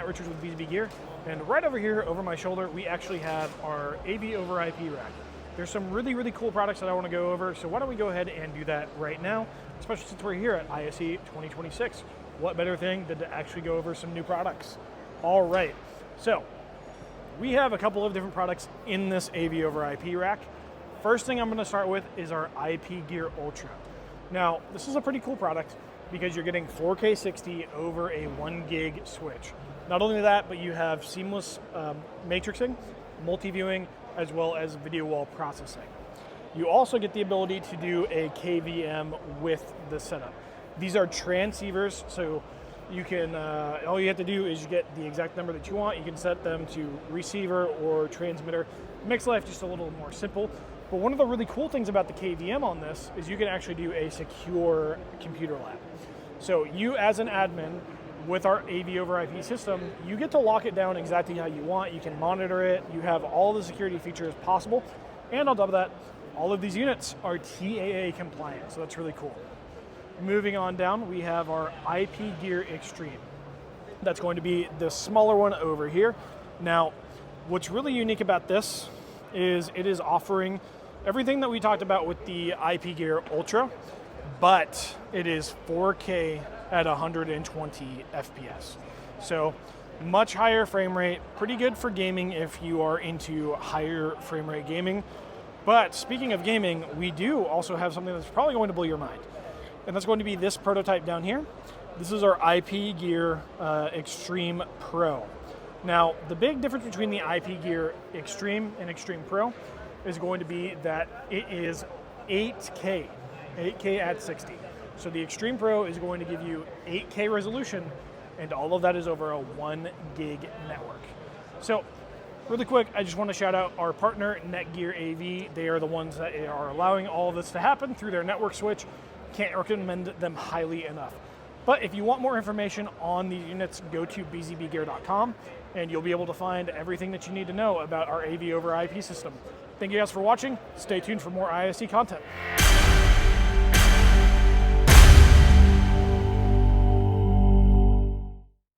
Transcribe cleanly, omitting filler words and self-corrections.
Matt Richards with BZBGEAR, and right over here over my shoulder we actually have our AV over IP rack. There's some really, really cool products that I want to go over, so why don't we go ahead and do that right now, especially since we're here at ISE 2026. What better thing than to actually go over some new products? All right, so we have a couple of different products in this AV over IP rack. First thing I'm going to start with is our IP Gear Ultra. Now, this is a pretty cool product because you're getting 4K 60 over a 1 gig switch. Not only that, but you have seamless matrixing, multi-viewing, as well as video wall processing. You also get the ability to do a KVM with the setup. These are transceivers, so you can, all you have to do is you get the exact number that you want. You can set them to receiver or transmitter. It makes life just a little more simple. But one of the really cool things about the KVM on this is you can actually do a secure computer lab. So you as an admin with our AV over IP system, you get to lock it down exactly how you want. You can monitor it. You have all the security features possible. And on top of that, all of these units are TAA compliant, so that's really cool. Moving on down, we have our IP Gear Extreme. That's going to be the smaller one over here. Now, what's really unique about this is it is offering everything that we talked about with the IP Gear Ultra, but it is 4K at 120 FPS. So much higher frame rate, pretty good for gaming if you are into higher frame rate gaming. But speaking of gaming, we do also have something that's probably going to blow your mind. And that's going to be this prototype down here. This is our IP Gear Extreme Pro. Now, the big difference between the IP Gear Extreme and Extreme Pro is going to be that it is 8K at 60. So the Extreme Pro is going to give you 8K resolution, and all of that is over a 1 gig network. So, really quick, I just want to shout out our partner, Netgear AV. They are the ones that are allowing all of this to happen through their network switch. Can't recommend them highly enough. But if you want more information on these units, go to BZBGEAR.com and you'll be able to find everything that you need to know about our AV over IP system. Thank you guys for watching. Stay tuned for more ISE content.